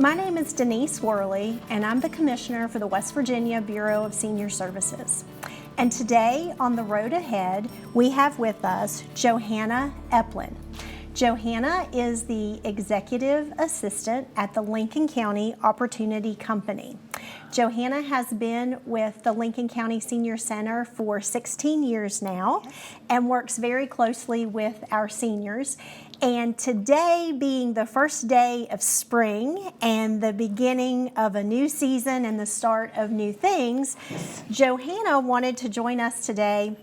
My name is Denise Worley, and I'm the Commissioner for the West Virginia Bureau of Senior Services. And today on The Road Ahead, we have with us Johanna Eplin. Johanna is the Executive Assistant at the Lincoln County Opportunity Company. Johanna has been with the Lincoln County Senior Center for 16 years now and works very closely with our seniors. And today being the first day of spring and the beginning of a new season and the start of new things, Johanna wanted to join us today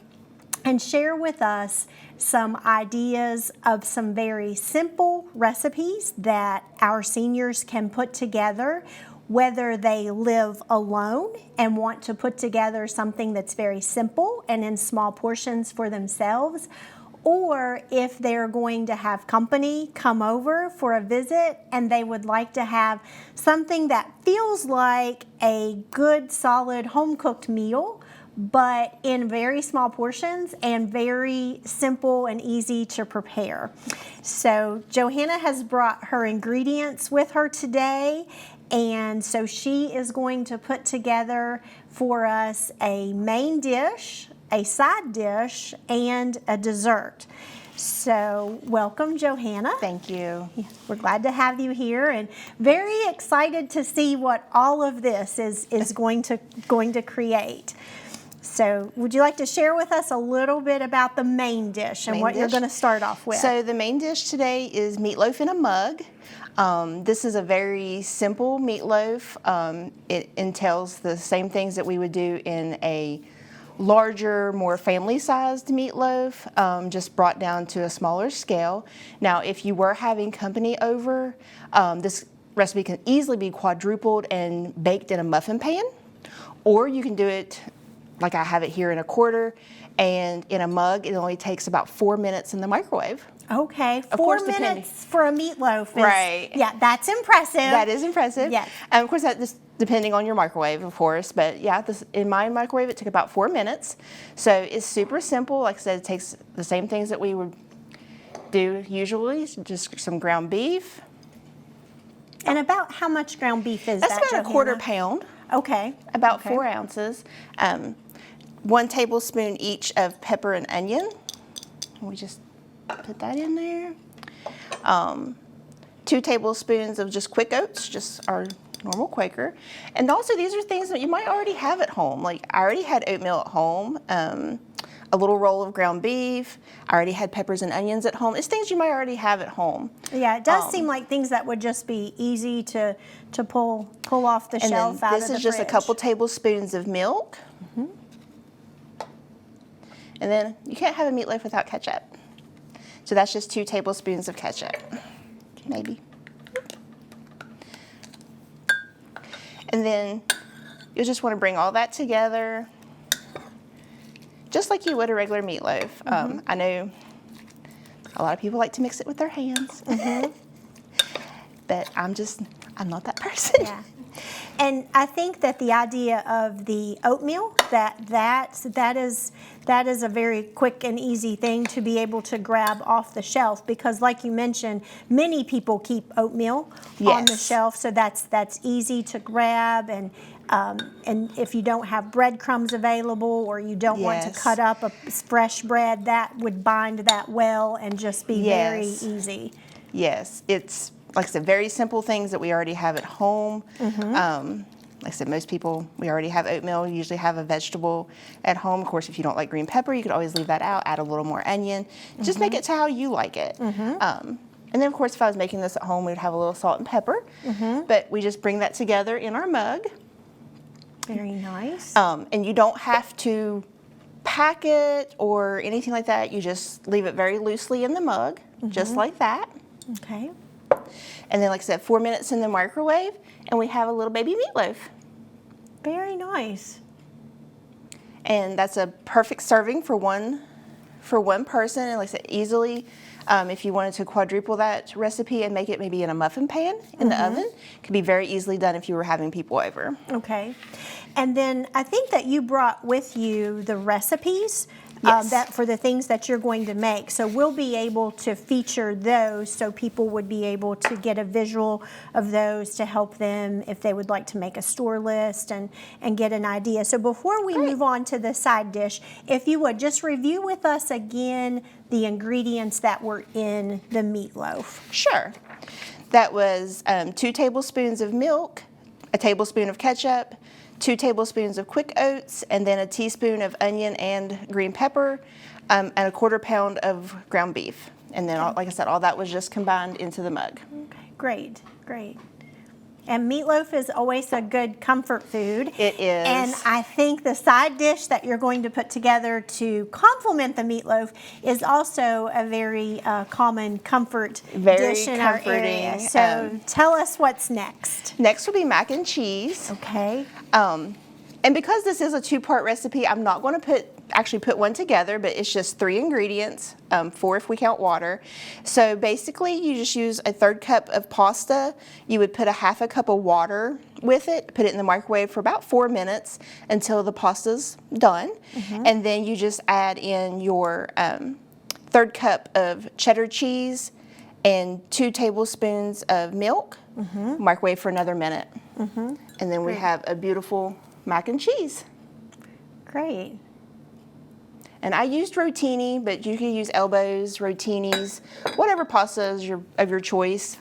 and share with us some ideas of some very simple recipes that our seniors can put together, whether they live alone and want to put together something that's very simple and in small portions for themselves, or if they're going to have company come over for a visit and they would like to have something that feels like a good, solid, home-cooked meal, but in very small portions and very simple and easy to prepare. So Johanna has brought her ingredients with her today, and so she is going to put together for us a main dish, a side dish, and a dessert. So welcome, Johanna. Thank you. We're glad to have you here and very excited to see what all of this is going to create. So would you like to share with us a little bit about the main dish and what you're going to start off with? So the main dish today is meatloaf in a mug. This is a very simple meatloaf. It entails the same things that we would do in a larger, more family-sized meatloaf, just brought down to a smaller scale. Now, if you were having company over, this recipe can easily be quadrupled and baked in a muffin pan, or you can do it like I have it here in a quarter, and in a mug, it only takes about 4 minutes in the microwave. Okay, Of 4 course, minutes for a meatloaf. Right. Yeah, that's impressive. That is impressive. Yes. Of course, that just depending on your microwave, of course. But yeah, in my microwave, it took about 4 minutes. So it's super simple. Like I said, it takes the same things that we would do usually, just some ground beef. And about how much ground beef is That's that, about a Johanna? 1/4 pound. Okay. About Okay. 4 ounces. 1 tablespoon each of pepper and onion. We just put that in there. 2 tablespoons of just quick oats, just our normal Quaker. And also these are things that you might already have at home. Like I already had oatmeal at home, a little roll of ground beef. I already had peppers and onions at home. It's things you might already have at home. Yeah, it does seem like things that would just be easy to pull off the shelf out of the fridge. This is just a couple tablespoons of milk. Mm-hmm. And then you can't have a meatloaf without ketchup. So that's just 2 tablespoons of ketchup, maybe. And then you'll just want to bring all that together, just like you would a regular meatloaf. Mm-hmm. I know a lot of people like to mix it with their hands, Mm-hmm. but I'm not that person. Yeah. And I think that the idea of the oatmeal, that is a very quick and easy thing to be able to grab off the shelf, because like you mentioned, many people keep oatmeal on the Yes. shelf, so that's easy to grab. And if you don't have breadcrumbs available, or you don't want to Yes. cut up a fresh bread, that would bind that well and just be very Yes. easy. Yes, it's, like I said, very simple things that we already have at home. Mm-hmm. Like I said, most people, we already have oatmeal. You usually have a vegetable at home. Of course, if you don't like green pepper, you could always leave that out, add a little more onion. Just make it to how you like it. And then, of course, if I was making this at home, we'd have a little salt and pepper. But we just bring that together in our mug. Very nice. And you don't have to pack it or anything like that. You just leave it very loosely in the mug, just like that. Okay. And then, like I said, 4 minutes in the microwave, and we have a little baby meatloaf. Very nice. And that's a perfect serving for one person. And like I said, easily, if you wanted to quadruple that recipe and make it maybe in a muffin pan in the oven, it could be very easily done if you were having people over. Okay. And then I think that you brought with you the recipes Yes. that for the things that you're going to make. So we'll be able to feature those so people would be able to get a visual of those to help them if they would like to make a store list and get an idea. So before we move on to the side dish, if you would just review with us again the ingredients that were in the meatloaf. Sure. That was 2 tablespoons of milk, a tablespoon of ketchup, 2 tablespoons of quick oats, and then a teaspoon of onion and green pepper, and a 1/4 pound of ground beef. And then, like I said, all that was just combined into the mug. Okay, great, great. And meatloaf is always a good comfort food. It is. And I think the side dish that you're going to put together to complement the meatloaf is also a very common comfort Very dish in our area. comforting, So tell us what's next. Next will be mac and cheese. Okay. And because this is a 2-part recipe, I'm not going to actually put one together, but it's just 3 ingredients, 4 if we count water. So basically, you just use a 1/3 cup of pasta. You would put a 1/2 cup of water with it, put it in the microwave for about 4 minutes until the pasta's done. And then you just add in your 1/3 cup of cheddar cheese and 2 tablespoons of milk, microwave for another minute. And then we have a beautiful mac and cheese. Great. And I used rotini, but you can use elbows, rotinis, whatever pasta is of your choice.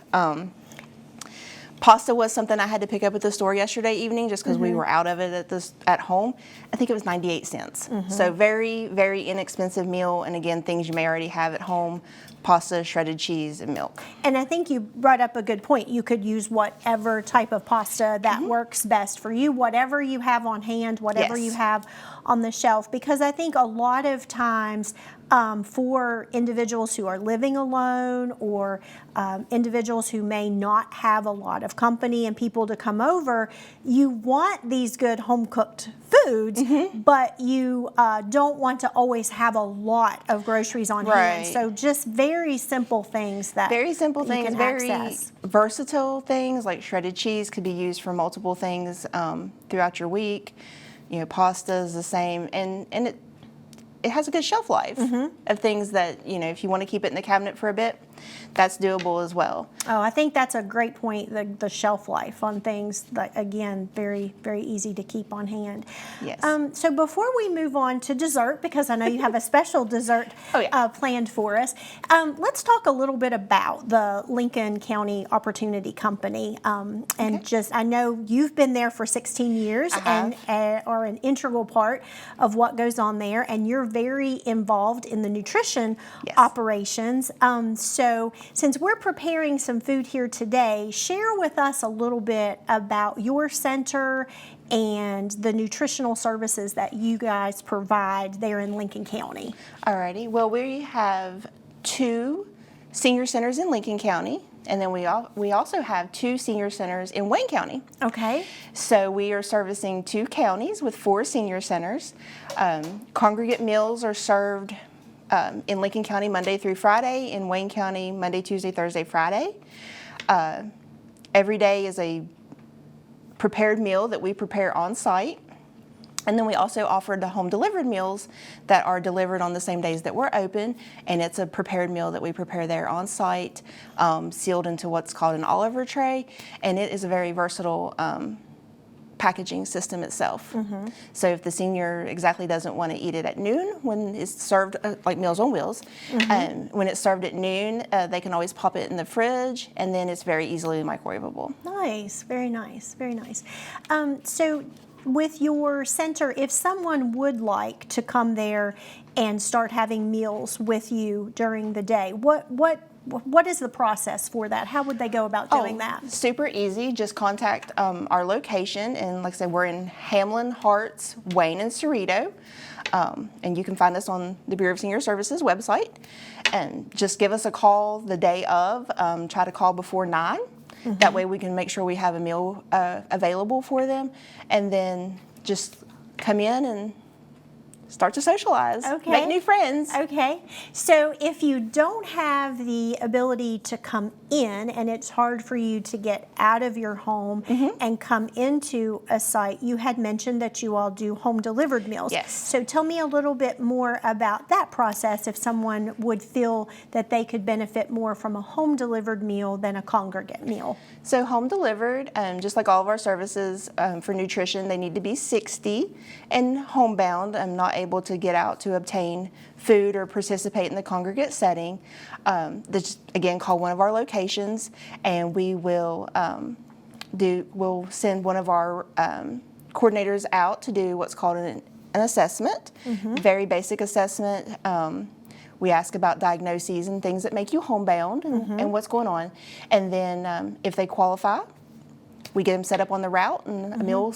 Pasta was something I had to pick up at the store yesterday evening just because we were out of it at home. I think it was 98 cents. So very, very inexpensive meal. And again, things you may already have at home: pasta, shredded cheese, and milk. And I think you brought up a good point. You could use whatever type of pasta that works best for you, whatever you have on hand, whatever Yes. you have on the shelf. Because I think a lot of times for individuals who are living alone or individuals who may not have a lot of company and people to come over, you want these good home-cooked foods, but you don't want to always have a lot of groceries on hand. Right. So just very simple things that Very simple you things, can very access. versatile things, like shredded cheese could be used for multiple things throughout your week. You know, pasta is the same, and it has a good shelf life of things that, you know, if you want to keep it in the cabinet for a bit, that's doable as well. Oh, I think that's a great point, the shelf life on things that, again, very, very easy to keep on hand. Yes. So before we move on to dessert, because I know you have a special dessert planned for us, let's talk a little bit about the Lincoln County Opportunity Company. And just, I know you've been there for 16 years and are an integral part of what goes on there, and you're very involved in the nutrition operations. So since we're preparing some food here today, share with us a little bit about your center and the nutritional services that you guys provide there in Lincoln County. Alrighty. Well, we have 2 senior centers in Lincoln County, and then we also have 2 senior centers in Wayne County. Okay. So we are servicing 2 counties with 4 senior centers. Congregate meals are served in Lincoln County Monday through Friday, in Wayne County Monday, Tuesday, Thursday, Friday. Every day is a prepared meal that we prepare on site. And then we also offer the home delivered meals that are delivered on the same days that we're open. And it's a prepared meal that we prepare there on site, sealed into what's called an Oliver tray. And it is a very versatile packaging system itself. So if the senior exactly doesn't want to eat it at noon when it's served, like Meals on Wheels, when it's served at noon, they can always pop it in the fridge, and then it's very easily microwavable. Nice, very nice, very nice. So with your center, if someone would like to come there and start having meals with you during the day, what is the process for that? How would they go about doing that? Super easy. Just contact our location, and like I said, we're in Hamlin, Harts, Wayne, and Cerrito. And you can find us on the Bureau of Senior Services website. And just give us a call the day of. Try to call before 9. That way we can make sure we have a meal available for them. And then just come in and start to socialize, Okay. make new friends. Okay, so if you don't have the ability to come in and it's hard for you to get out of your home and come into a site, you had mentioned that you all do home delivered meals. Yes. So tell me a little bit more about that process if someone would feel that they could benefit more from a home delivered meal than a congregate meal. So home delivered, just like all of our services for nutrition, they need to be 60 and homebound. I'm not able to get out to obtain food or participate in the congregate setting. Just again, call one of our locations, and we will we'll send one of our coordinators out to do what's called an assessment, very basic assessment. We ask about diagnoses and things that make you homebound and what's going on. And then if they qualify, we get them set up on the route, and a meal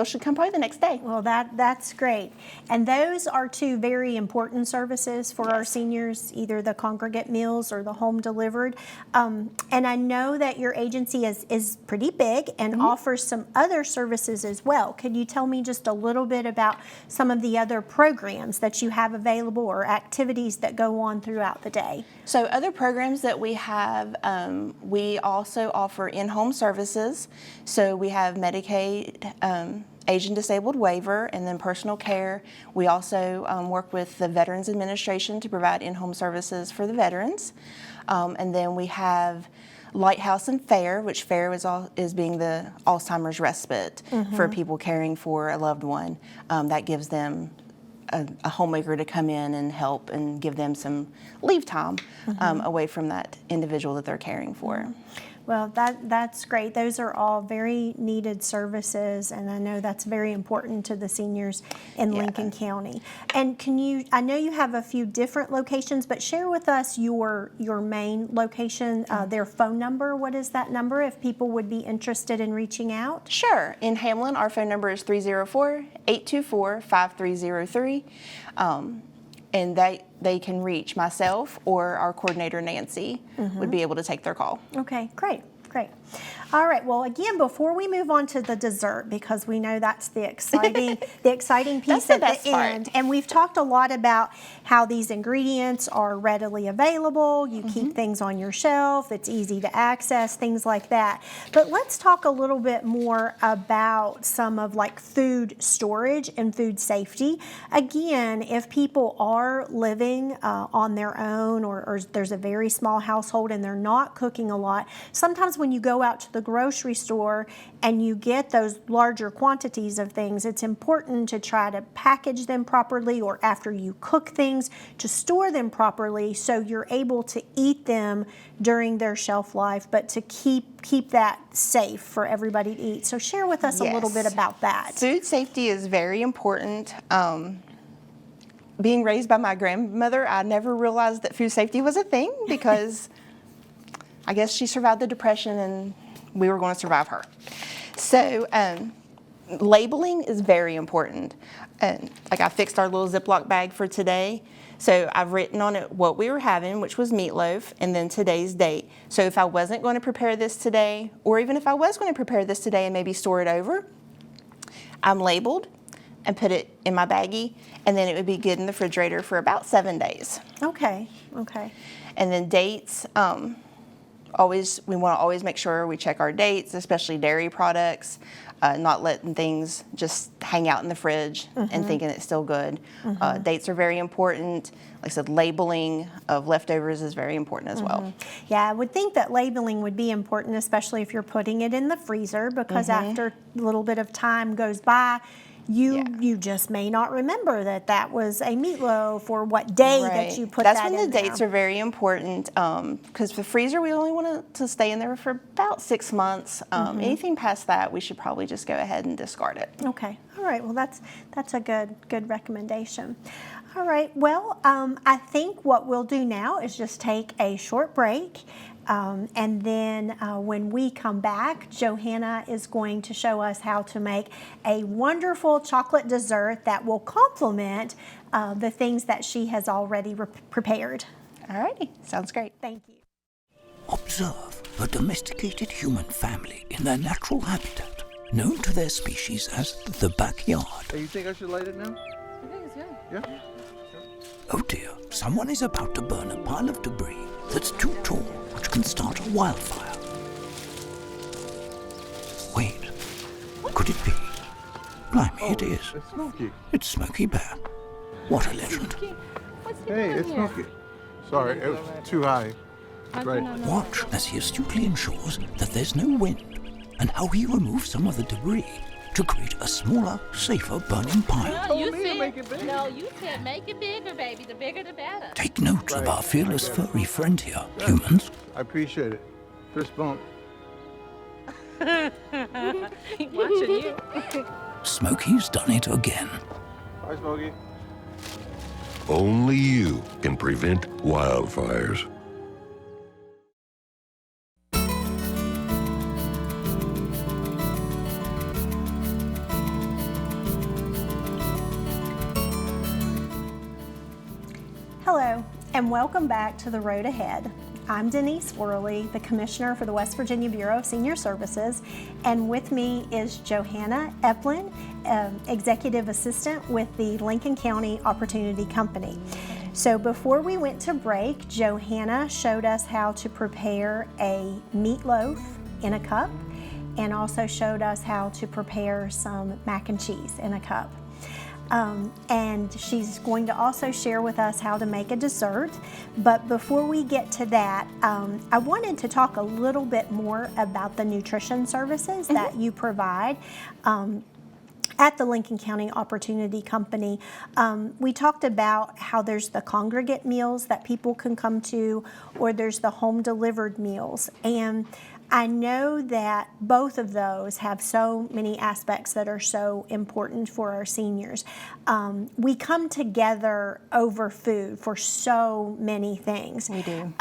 should come probably the next day. Well, that's great. And those are two very important services for our seniors, either the congregate meals or the home delivered. And I know that your agency is pretty big and offers some other services as well. Could you tell me just a little bit about some of the other programs that you have available or activities that go on throughout the day? So other programs that we have, we also offer in-home services. So we have Medicaid, Age and Disabled waiver, and then personal care. We also work with the Veterans Administration to provide in-home services for the veterans. And then we have Lighthouse and FARE, which FARE is being the Alzheimer's respite for people caring for a loved one. That gives them a homemaker to come in and help and give them some leave time away from that individual that they're caring for. Well, that's great. Those are all very needed services, and I know that's very important to the seniors in Lincoln County. And I know you have a few different locations, but share with us your main location, their phone number. What is that number if people would be interested in reaching out? Sure. In Hamlin, our phone number is 304-824-5303. And they can reach myself, or our coordinator, Nancy, would be able to take their call. Okay, great. All right, well, again, before we move on to the dessert, because we know that's the exciting piece at the end, and we've talked a lot about how these ingredients are readily available, you keep things on your shelf, it's easy to access, things like that. But let's talk a little bit more about some of like food storage and food safety. Again, if people are living on their own, or there's a very small household and they're not cooking a lot, sometimes when you go out to the grocery store and you get those larger quantities of things, it's important to try to package them properly, or after you cook things, to store them properly so you're able to eat them during their shelf life, but to keep that safe for everybody to eat. So share with us a little bit about that. Food safety is very important. Being raised by my grandmother, I never realized that food safety was a thing, because I guess she survived the Depression and we were going to survive her. So labeling is very important. Like I fixed our little Ziploc bag for today. So I've written on it what we were having, which was meatloaf, and then today's date. So if I wasn't going to prepare this today, or even if I was going to prepare this today and maybe store it over, I'm labeled and put it in my baggie, and then it would be good in the refrigerator for about 7 days. Okay. And then dates, we want to always make sure we check our dates, especially dairy products, not letting things just hang out in the fridge and thinking it's still good. Dates are very important. Like I said, labeling of leftovers is very important as well. Yeah, I would think that labeling would be important, especially if you're putting it in the freezer, because after a little bit of time goes by, you just may not remember that was a meatloaf, or what day that you put that in. That's when the dates are very important, because the freezer, we only want it to stay in there for about 6 months. Anything past that, we should probably just go ahead and discard it. Okay. All right. Well, that's a good recommendation. All right. Well, I think what we'll do now is just take a short break. And then when we come back, Johanna is going to show us how to make a wonderful chocolate dessert that will complement the things that she has already prepared. All righty. Sounds great. Thank you. Observe a domesticated human family in their natural habitat, known to their species as the backyard. Hey, you think I should light it now? I think it's good. Yeah. Oh dear, someone is about to burn a pile of debris that's too tall, which can start a wildfire. Wait, could it be? Blimey, it is. It's Smokey. It's Smokey Bear. What a legend. Hey, it's Smokey. Sorry, it was too high. Right. Watch as he astutely ensures that there's no wind, and how he removes some of the debris to create a smaller, safer burning pile. told me to make it big. No, you said make it bigger, baby. The bigger, the better. Take note of our fearless furry friend here, humans. I appreciate it. Fist bump. Watching you. Smokey's done it again. Bye, Smokey. Only you can prevent wildfires. Hello, and welcome back to The Road Ahead. I'm Denise Worley, the Commissioner for the West Virginia Bureau of Senior Services, and with me is Johanna Eplin, Executive Assistant with the Lincoln County Opportunity Company. So before we went to break, Johanna showed us how to prepare a meatloaf in a cup and also showed us how to prepare some mac and cheese in a cup. And she's going to also share with us how to make a dessert. But before we get to that, I wanted to talk a little bit more about the nutrition services that you provide. At the Lincoln County Opportunity Company, we talked about how there's the congregate meals that people can come to, or there's the home delivered meals. And I know that both of those have so many aspects that are so important for our seniors. We come together over food for so many things. We do.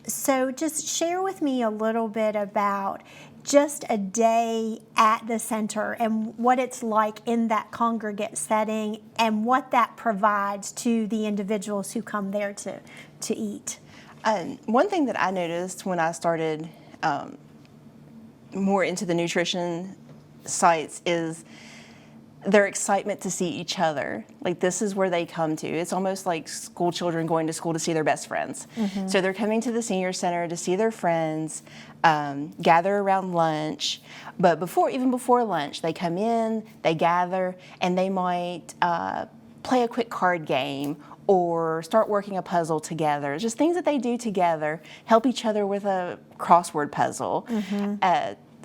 So just share with me a little bit about just a day at the center and what it's like in that congregate setting and what that provides to the individuals who come there to eat. One thing that I noticed when I started more into the nutrition sites is their excitement to see each other. Like, this is where they come to. It's almost like school children going to school to see their best friends. So they're coming to the senior center to see their friends, gather around lunch. But even before lunch, they come in, they gather, and they might play a quick card game or start working a puzzle together. Just things that they do together, help each other with a crossword puzzle.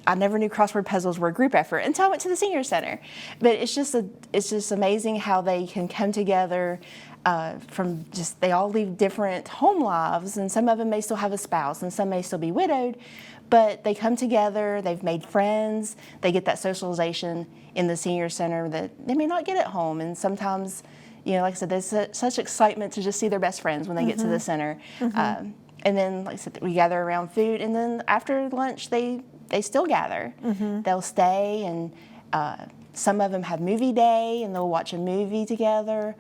I never knew crossword puzzles were a group effort until I went to the senior center. But it's just amazing how they can come together they all lead different home lives, and some of them may still have a spouse and some may still be widowed, but they come together, they've made friends, they get that socialization in the senior center that they may not get at home. And sometimes, like I said, there's such excitement to just see their best friends when they get to the center. And then, like I said, we gather around food, and then after lunch, they still gather. They'll stay, and some of them have movie day, and they'll watch a movie together.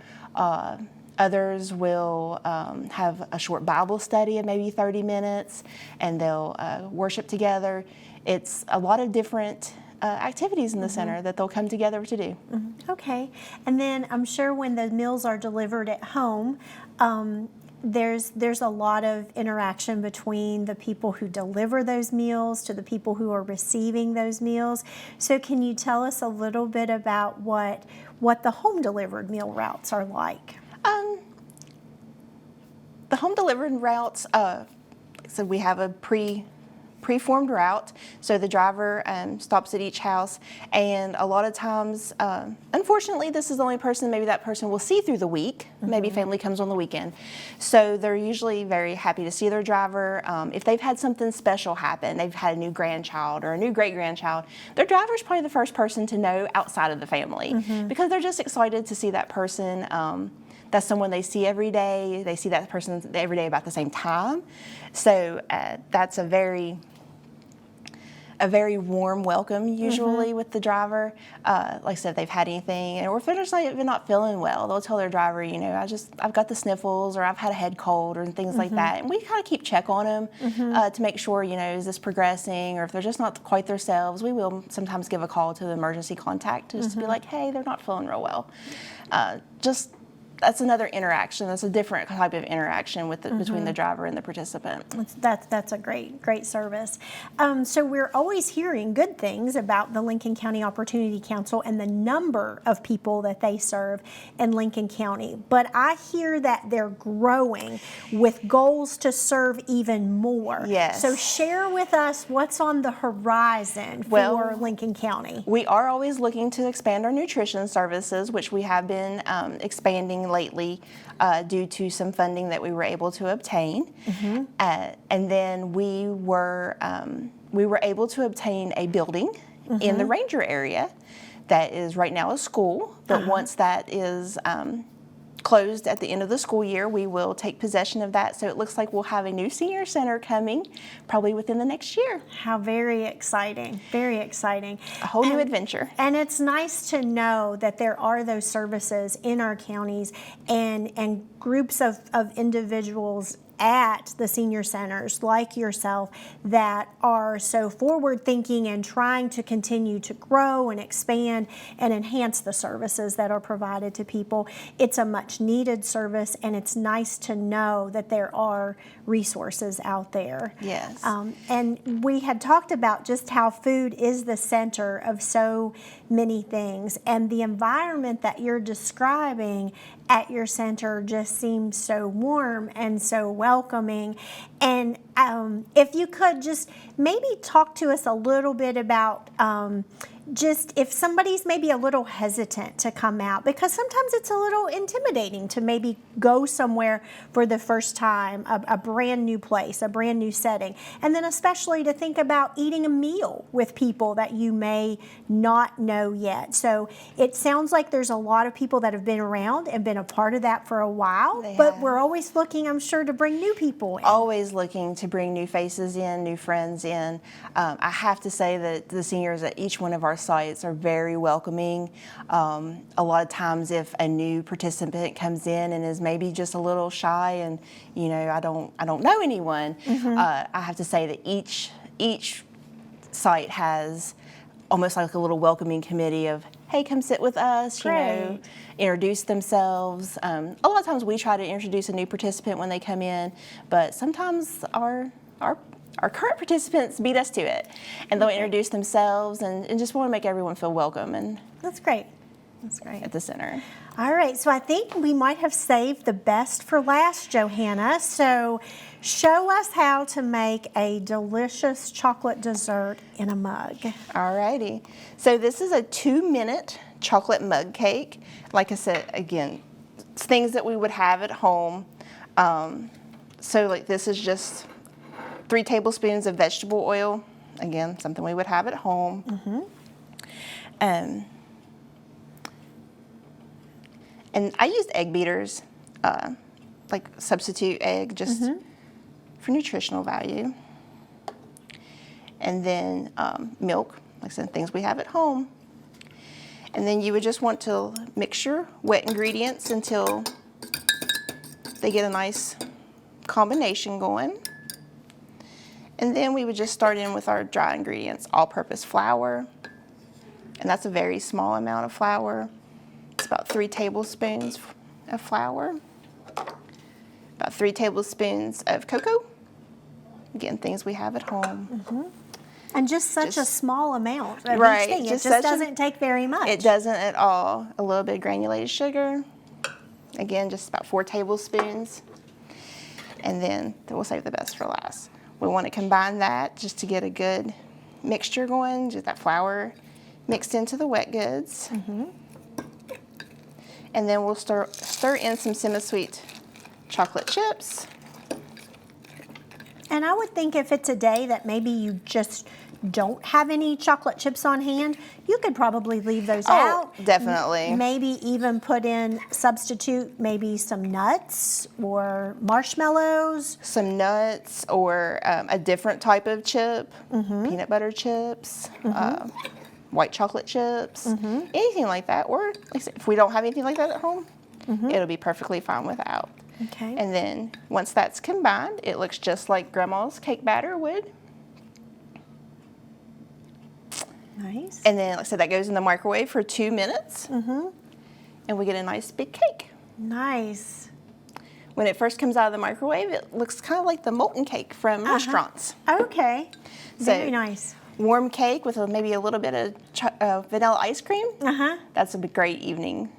Others will have a short Bible study of maybe 30 minutes, and they'll worship together. It's a lot of different activities in the center that they'll come together to do. Okay, and then I'm sure when the meals are delivered at home, there's a lot of interaction between the people who deliver those meals to the people who are receiving those meals. So can you tell us a little bit about what the home delivered meal routes are like? The home delivered routes, so we have a preformed route, so the driver stops at each house, and a lot of times, unfortunately, this is the only person maybe that person will see through the week. Maybe family comes on the weekend, so they're usually very happy to see their driver. If they've had something special happen, they've had a new grandchild or a new great-grandchild, their driver's probably the first person to know outside of the family, because they're just excited to see that person. That's someone they see every day. They see that person every day about the same time. So that's a very warm welcome usually with the driver. Like I said, if they've had anything, or if they're just not feeling well, they'll tell their driver, I've got the sniffles, or I've had a head cold, or things like that. And we kind of keep check on them to make sure, is this progressing, or if they're just not quite themselves, we will sometimes give a call to the emergency contact just to be like, hey, they're not feeling real well. Just that's another interaction. That's a different type of interaction with between the driver and the participant. That's a great service. So we're always hearing good things about the Lincoln County Opportunity Council and the number of people that they serve in Lincoln County. But I hear that they're growing with goals to serve even more. Yes. So share with us what's on the horizon for Lincoln County. We are always looking to expand our nutrition services, which we have been expanding lately due to some funding that we were able to obtain. And then we were able to obtain a building in the Ranger area that is right now a school, but once that is closed at the end of the school year, we will take possession of that. So it looks like we'll have a new senior center coming probably within the next year. How very exciting, very exciting. A whole new adventure. And it's nice to know that there are those services in our counties and groups of individuals at the senior centers like yourself that are so forward thinking and trying to continue to grow and expand and enhance the services that are provided to people. It's a much needed service, and it's nice to know that there are resources out there. Yes. And we had talked about just how food is the center of so many things, and the environment that you're describing at your center just seems so warm and so welcoming. And if you could just maybe talk to us a little bit about just if somebody's maybe a little hesitant to come out, because sometimes it's a little intimidating to maybe go somewhere for the first time, a brand new place, a brand new setting, and then especially to think about eating a meal with people that you may not know yet. So it sounds like there's a lot of people that have been around and been a part of that for a while, but we're always looking, I'm sure, to bring new people in. Always looking to bring new faces in, new friends in. I have to say that the seniors at each one of our sites are very welcoming. A lot of times if a new participant comes in and is maybe just a little shy and, you know, I don't know anyone, I have to say that each site has almost like a little welcoming committee of, hey, come sit with us, you know, introduce themselves. A lot of times we try to introduce a new participant when they come in, but sometimes our current participants beat us to it, and they'll introduce themselves and just want to make everyone feel welcome and That's great. That's great. at the center. All right, so I think we might have saved the best for last, Johanna. So show us how to make a delicious chocolate dessert in a mug. Alrighty. So this is a 2-minute chocolate mug cake. Like I said, again, it's things that we would have at home. So like this is just 3 tablespoons of vegetable oil. Again, something we would have at home. And I used egg beaters, like substitute egg, just for nutritional value. And then milk, like I said, things we have at home. And then you would just want to mix your wet ingredients until they get a nice combination going. And then we would just start in with our dry ingredients, all-purpose flour. And that's a very small amount of flour. It's about 3 tablespoons of flour. About 3 tablespoons of cocoa. Again, things we have at home. And just such a small amount of Right, each thing. It just just such a- doesn't take very much. It doesn't at all. A little bit of granulated sugar. Again, just about 4 tablespoons. And then we'll save the best for last. We want to combine that just to get a good mixture going, just that flour mixed into the wet goods. And then we'll stir in some semi-sweet chocolate chips. And I would think if it's a day that maybe you just don't have any chocolate chips on hand, you could probably leave those out. Definitely. Maybe even put in, substitute maybe some nuts or marshmallows. Some nuts or a different type of chip, peanut butter chips, white chocolate chips, anything like that. Or like I said, if we don't have anything like that at home, it'll be perfectly fine without. Okay. And then once that's combined, it looks just like Grandma's cake batter would. Nice. And then, like I said, that goes in the microwave for 2 minutes. And we get a nice big cake. Nice. When it first comes out of the microwave, it looks kind of like the molten cake from restaurants. Okay. Very nice. Warm cake with maybe a little bit of vanilla ice cream. That's a great evening.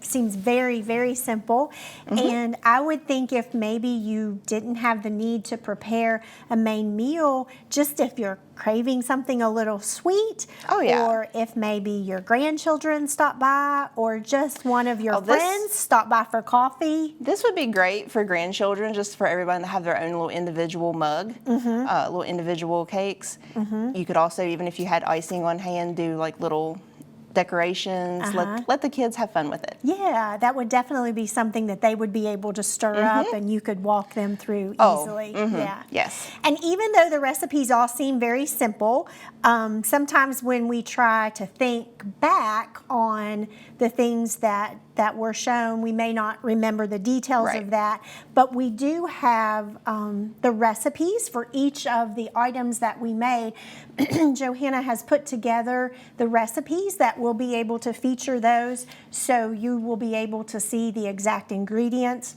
Seems very, very simple. And I would think if maybe you didn't have the need to prepare a main meal, just if you're craving something a little sweet, or if maybe your grandchildren stop by, or just one of your friends stop by for coffee. This would be great for grandchildren, just for everyone to have their own little individual mug, little individual cakes. You could also, even if you had icing on hand, do like little decorations. Let the kids have fun with it. Yeah, that would definitely be something that they would be able to stir up and you could walk them through easily. Yeah. Yes. And even though the recipes all seem very simple, sometimes when we try to think back on the things that were shown, we may not remember the details of that, but we do have the recipes for each of the items that we made. Johanna has put together the recipes that we'll be able to feature those, so you will be able to see the exact ingredients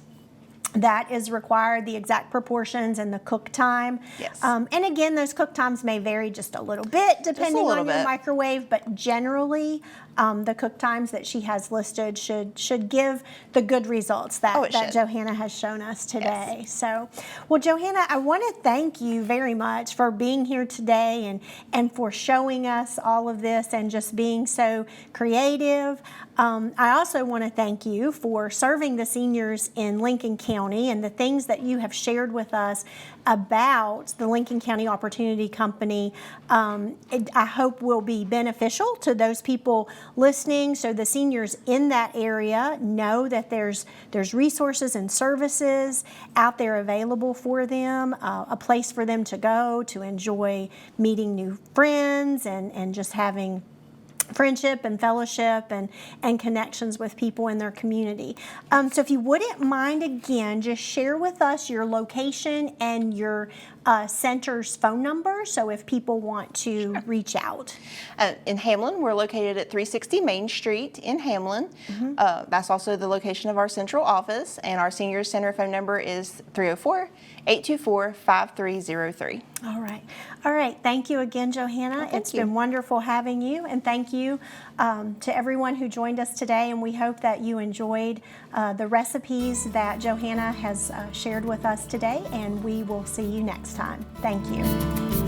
that is required, the exact proportions, and the cook time. Yes. And again, those cook times may vary just a little bit depending on your microwave, but generally the cook times that she has listed should give the good results that Johanna has shown us today. Yes. So, well, Johanna, I want to thank you very much for being here today and for showing us all of this and just being so creative. I also want to thank you for serving the seniors in Lincoln County and the things that you have shared with us about the Lincoln County Opportunity Company. I hope will be beneficial to those people listening, so the seniors in that area know that there's resources and services out there available for them, a place for them to go to enjoy meeting new friends and just having friendship and fellowship and connections with people in their community. So if you wouldn't mind, again, just share with us your location and your center's phone number, so if people want to reach out. In Hamlin, we're located at 360 Main Street in Hamlin. That's also the location of our central office, and our senior center phone number is 304-824-5303. All right. Thank you again, Johanna. It's been wonderful having you, and thank you to everyone who joined us today, and we hope that you enjoyed the recipes that Johanna has shared with us today, and we will see you next time. Thank you.